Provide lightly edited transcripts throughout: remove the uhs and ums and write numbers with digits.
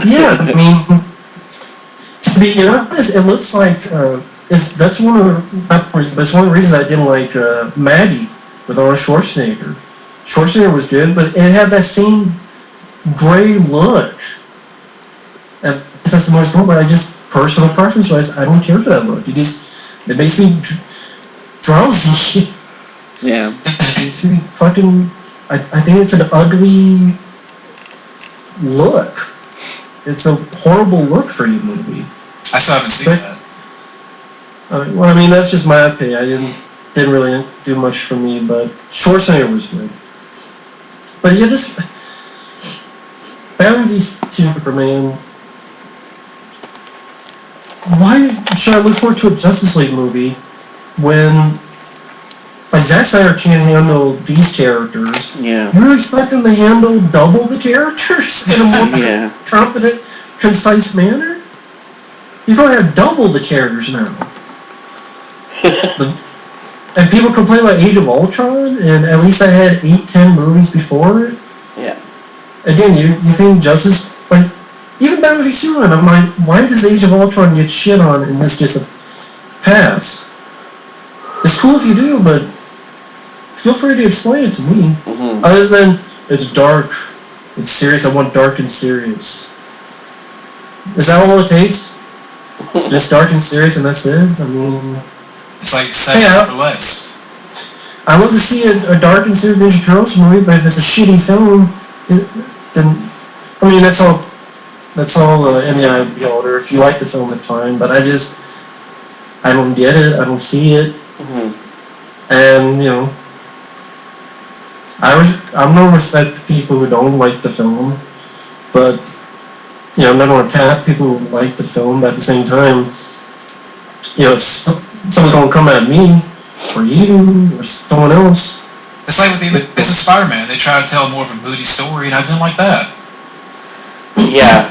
Yeah, I mean, to be honest, it looks like that's one of the that's one of the reasons I didn't like Maggie with Arnold Schwarzenegger. Schwarzenegger was good, but it had that same gray look. And that's the most normal. But I just personal preference wise, I don't care for that look. It makes me drowsy. Yeah. It's fucking. I think it's an ugly look. It's a horrible look for you movie. I still haven't seen that. Well, I mean, that's just my opinion. I didn't really do much for me, but Schwarzenegger was good. But yeah, this Batman v Superman. Why should I look forward to a Justice League movie when Zack Snyder can't handle these characters? Yeah. You really expect him to handle double the characters in a more competent, concise manner? He's going to have double the characters now. And people complain about Age of Ultron, and at least I had 8-10 movies before it. Yeah. Again, you think Justice, like, even Batman v Superman, I'm like, why does Age of Ultron get shit on and this gets a pass? It's cool if you do, but feel free to explain it to me. Mm-hmm. Other than, it's dark, it's serious, I want dark and serious. Is that all it takes? Just dark and serious and that's it? I mean... It's like 7 or less. I love to see a dark and serious Ninja Turtles movie, but if it's a shitty film, then... I mean, that's all in the eye of the beholder. If you like the film, it's fine, but I don't get it, I don't see it. Mm-hmm. And, you know... I'm no respect to people who don't like the film, but... You know, I'm not going to attack people who like the film, but at the same time, you know, if someone's going to come at me, or you, or someone else. It's like with the Amazing Spider-Man, they try to tell more of a moody story, and I didn't like that. Yeah,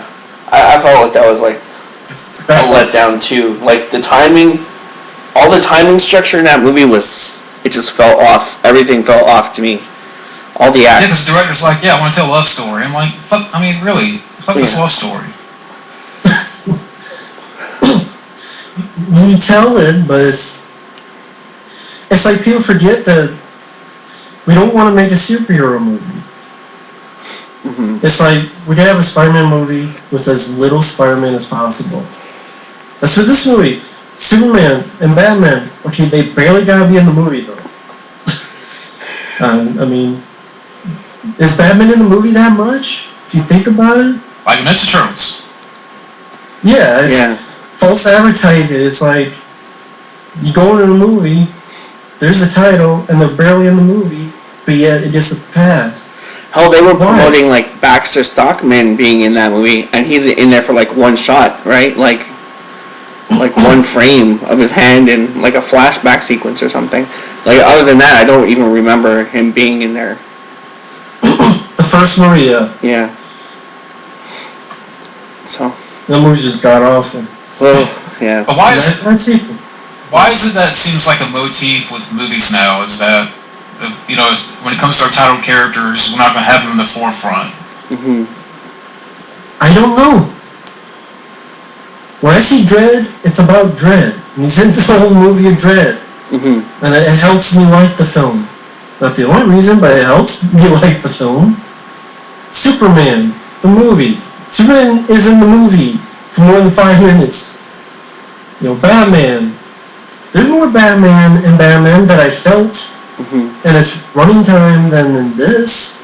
I felt like that was like a letdown too. Like the timing, all the timing structure in that movie it just fell off. Everything fell off to me. All the acts. Yeah, because the director's like, I want to tell a love story. I'm like, fuck, I mean, really? Fuck this love story. You tell it, but it's like people forget that we don't want to make a superhero movie. Mm-hmm. It's like, we gotta have a Spider-Man movie with as little Spider-Man as possible. That's what this movie, Superman and Batman, okay, they barely gotta be in the movie though. I mean, is Batman in the movie that much? If you think about it? Like Ninja Turtles. Yeah, it's false advertising. It's like, you go into a movie, there's a title, and they're barely in the movie, but yet it gets a pass. Hell, they were promoting like Baxter Stockman being in that movie, and he's in there for like one shot, right? Like one frame of his hand in like a flashback sequence or something. Like other than that, I don't even remember him being in there. The first movie, yeah. Yeah. So. That movie just got awful. Well, yeah. But why is it that it seems like a motif with movies now? Is that, you know, when it comes to our title characters, we're not going to have them in the forefront. Mm-hmm. I don't know. When I see Dredd, it's about Dredd. And he's in this whole movie of Dredd. Mm-hmm. And it helps me like the film. Not the only reason, but it helps me like the film. Superman, the movie. Superman is in the movie for more than 5 minutes. You know, Batman. There's more Batman in Batman that I felt, and it's running time than in this.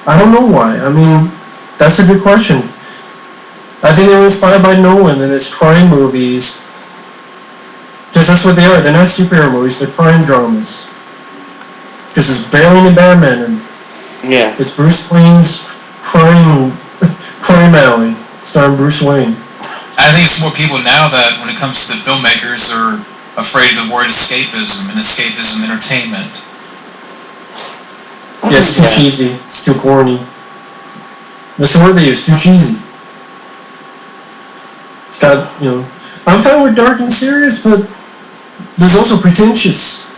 I don't know why. I mean, that's a good question. I think they were inspired by Nolan and his crime movies. Because that's what they are. They're not superhero movies, they're crime dramas. Because it's barely any Batman, and it's Bruce Wayne's crime alley, starring Bruce Wayne. I think it's more people now that, when it comes to the filmmakers, are afraid of the word escapism and escapism entertainment. Yeah, it's too cheesy. It's too corny. That's the word they use, too cheesy. It's got, you know... I'm fine with dark and serious, but there's also pretentious.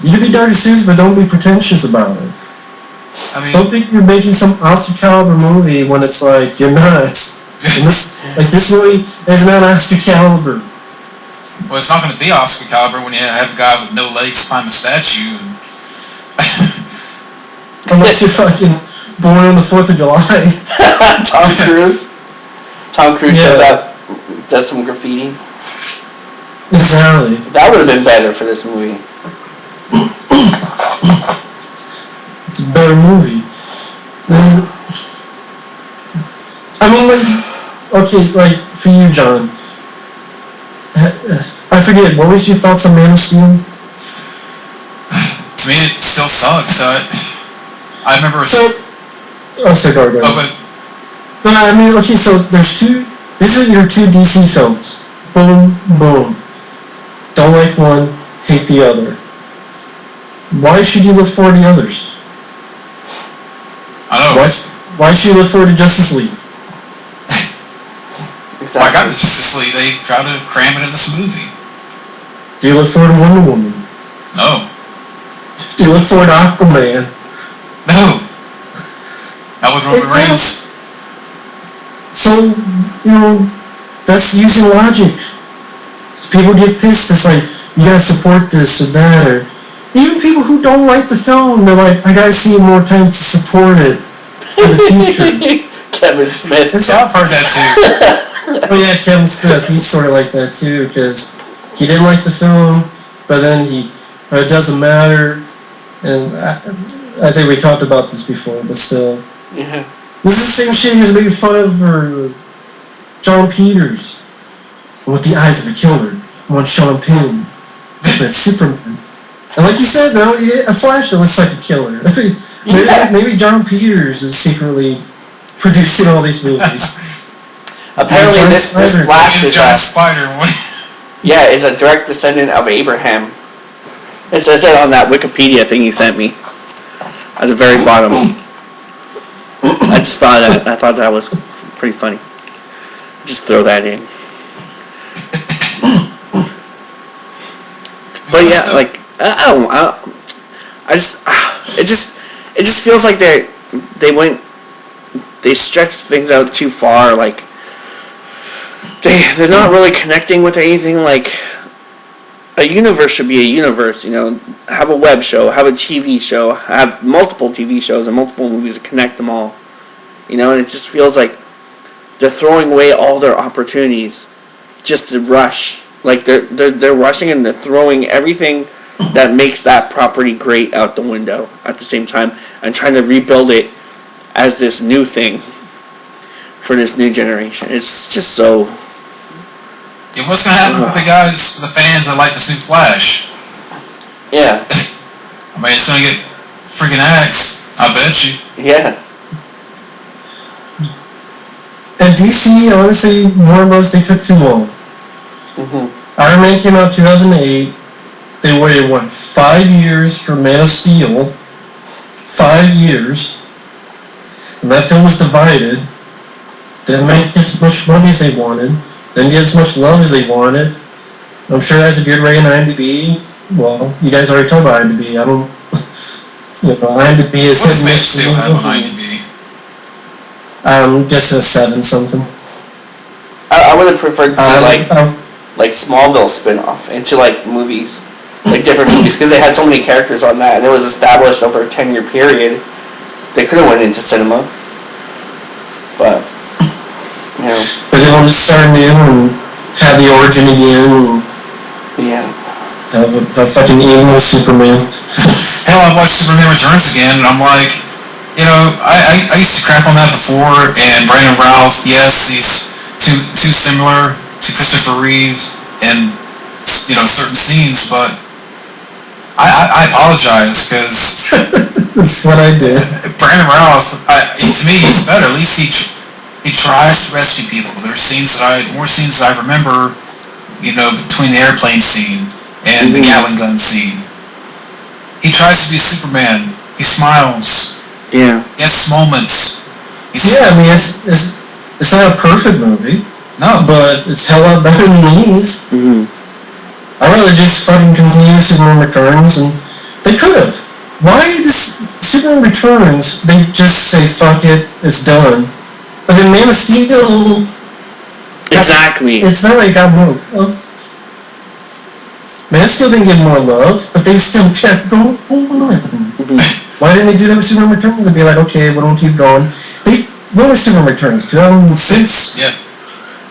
You can be dark and serious, but don't be pretentious about it. I mean, don't think you're making some Oscar caliber movie when it's like you're not. And this movie is not Oscar caliber. well, it's not going to be Oscar caliber when you have a guy with no legs climb a statue. Unless you're fucking born on the 4th of July. Tom Cruise. Tom Cruise shows up, does some graffiti. Exactly. That would have been better for this movie. It's a better movie. I mean, like, okay, like, for you, John. I forget, what was your thoughts on Man of Steel? To me, it still sucks. I remember. So, go. Oh, but No, I mean, okay, so there's two. These are your two DC films. Boom, boom. Don't like one, hate the other. Why should you look forward to the others? I don't know. Why should you look forward to Justice League? Exactly. I got Justice League. They try to cram it in this movie. Do you look forward to Wonder Woman? No. Do you look forward to Aquaman? No. Not with Roman Reigns. So, that's using logic. So people get pissed. It's like, you gotta support this or that, or even people who don't like the film, they're like, I gotta see more time to support it for the future. Kevin Smith. I've heard that too. Oh yeah, Kevin Smith, he's sort of like that too, because he didn't like the film, but then it doesn't matter, and I think we talked about this before, but still. Yeah. This is the same shit he was making fun of for John Peters. With the eyes of a killer, one Sean Penn, that Superman. And like you said, now a Flash that looks like a killer. Maybe John Peters is secretly producing all these movies. Apparently, this Flash is John Spider one. Yeah, is a direct descendant of Abraham. It says it on that Wikipedia thing you sent me at the very bottom. I thought that was pretty funny. Just throw that in. But yeah, like it just feels like they stretched things out too far. Like they're not really connecting with anything. Like a universe should be a universe, have a web show, have a TV show, have multiple TV shows and multiple movies to connect them all. And it just feels like they're throwing away all their opportunities just to rush. Like they're rushing and they're throwing everything that makes that property great out the window at the same time and trying to rebuild it as this new thing for this new generation. It's just so. Yeah, what's gonna happen with the fans that like this new Flash? Yeah. I mean, it's gonna get freaking axed. I bet you. Yeah. And DC, honestly, Warner Bros. They took too long. Mm-hmm. Iron Man came out 2008. They waited, 5 years for Man of Steel? 5 years. And that film was divided. Didn't make as much money as they wanted. Didn't get as much love as they wanted. I'm sure that's a good rating on IMDb. Well, you guys already talked about IMDb. I don't... IMDb is... What does Man of Steel have on IMDb? I'm guessing a 7 something. I would have preferred to see like Smallville spin-off into like movies, like different movies, because they had so many characters on that, and it was established over a 10-year period. They could have went into cinema, but But they wanted to start new and have the origin again, and have a fucking emo Superman. Hell, I watched Superman Returns again, and I'm like, I used to crap on that before, and Brandon Routh, yes, he's too similar to Christopher Reeves in, certain scenes, but I apologize, because... That's what I did. Brandon Routh, to me, he's better. At least he tries to rescue people. There's more scenes that I remember, between the airplane scene and the Gatling gun scene. He tries to be Superman. He smiles. Yeah. He has moments. I mean, it's not a perfect movie. No. But it's hell lot better than these. Mm-hmm. I'd rather just fucking continue Superman Returns, and they could have. Why does Superman Returns, they just say, fuck it, it's done. But then Man of Steel... Exactly. It's not like it got more love. Man of Steel didn't get more love, but they still kept going. Why didn't they do that with Superman Returns and be like, okay, we don't keep going? When was Superman Returns? 2006? Yeah.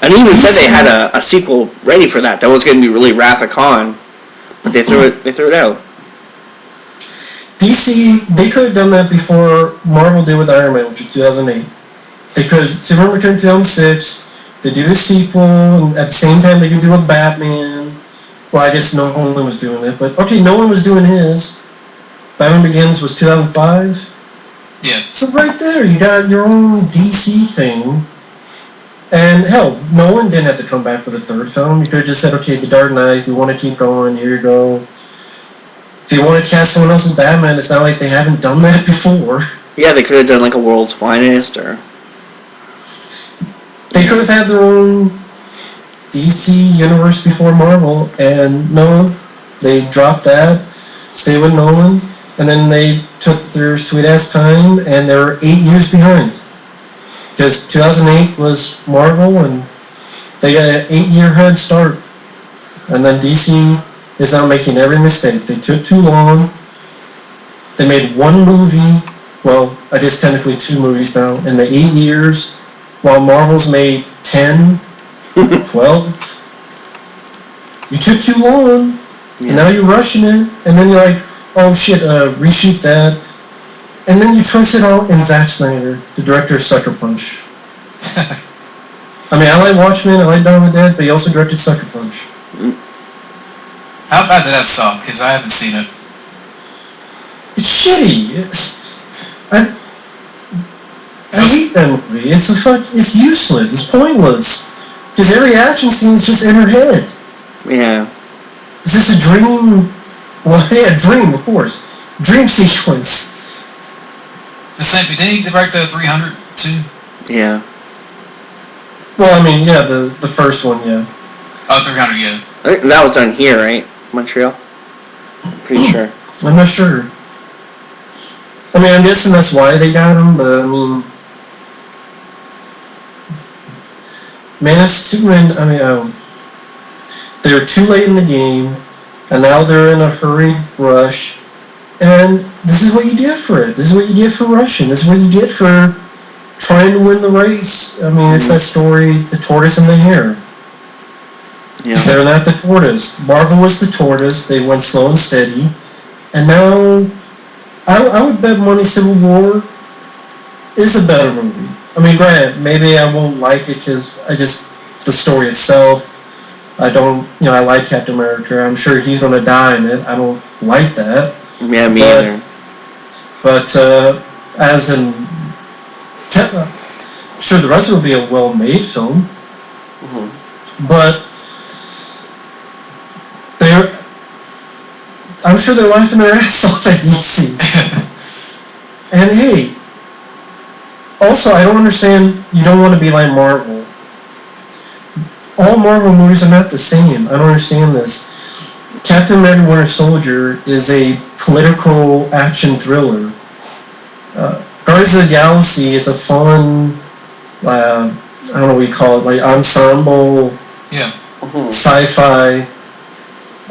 And he even said they had a sequel ready for that. That was going to be really Wrath of Khan, but they threw it out. DC, they could have done that before Marvel did with Iron Man, which was 2008. They could have Superman Returns 2006. They do a sequel, and at the same time they can do a Batman. Well, I guess Nolan was doing it, but okay, Nolan was doing his. Batman Begins was 2005. Yeah. So right there, you got your own DC thing. And hell, Nolan didn't have to come back for the third film. You could have just said, okay, The Dark Knight, we want to keep going, here you go. If you want to cast someone else as Batman, it's not like they haven't done that before. Yeah, they could have done like a World's Finest, or... They could have had their own DC universe before Marvel, and no, they dropped that, stayed with Nolan, and then they took their sweet-ass time, and they were 8 years behind. Because 2008 was Marvel, and they got an 8-year head start. And then DC is now making every mistake. They took too long. They made one movie, well, I guess technically 2 movies now, in the 8 years, while Marvel's made 10, 12. You took too long, and now you're rushing it, and then you're like, oh shit, reshoot that. And then you trust it all in Zack Snyder, the director of Sucker Punch. I mean, I like Watchmen, I like Dawn of the Dead, but he also directed Sucker Punch. How bad did that suck? Because I haven't seen it. It's shitty. I hate that movie. It's useless. It's pointless. Because every action scene is just in her head. Yeah. It's just a dream. Well, yeah, dream, of course. Dream sequence. The same, did he direct the 300 too? Yeah. Well, I mean, yeah, the first one, yeah. Oh, 300, yeah. I think that was done here, right? Montreal? Pretty sure. I'm not sure. I mean, I'm guessing that's why they got him, but I mean... Man of Superman, I mean, they were too late in the game, and now they're in a hurried rush, and this is what you get for it. This is what you get for rushing. This is what you get for trying to win the race. I mean, it's that story, the tortoise and the hare. Yeah. They're not the tortoise. Marvel was the tortoise. They went slow and steady. And now, I would bet money Civil War is a better movie. I mean, granted, maybe I won't like it because the story itself, I don't, I like Captain America. I'm sure he's going to die in it. I don't like that. Yeah, me either. But, as in, sure, the rest of it will be a well-made film. Mm-hmm. But, I'm sure they're laughing their ass off at DC. And hey, also, I don't understand, you don't want to be like Marvel. All Marvel movies are not the same. I don't understand this. Captain America Winter Soldier is a political action thriller. Guardians of the Galaxy is a fun, I don't know what you call it, like ensemble, sci-fi.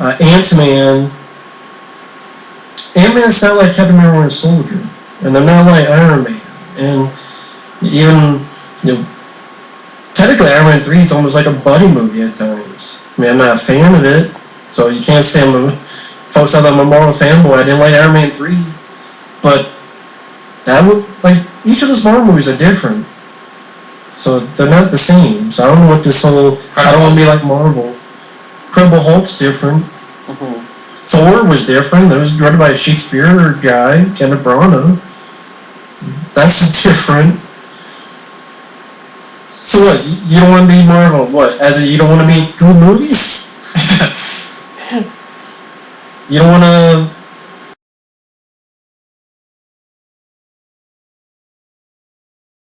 Ant-Man Ant-Man's not like Captain America Winter Soldier, and they're not like Iron Man. And even, technically Iron Man 3 is almost like a buddy movie at times. I mean, I'm not a fan of it, so you can't say folks thought I'm a Marvel fanboy. I didn't like Iron Man 3, but each of those Marvel movies are different. So they're not the same. So I don't know what this whole, I don't want to be like Marvel. Incredible Hulk's different. Mm-hmm. Thor was different. That was directed by a Shakespeare guy, Kenneth Branagh. That's different. So what? You don't want to be Marvel? What? You don't want to make good movies? You don't want to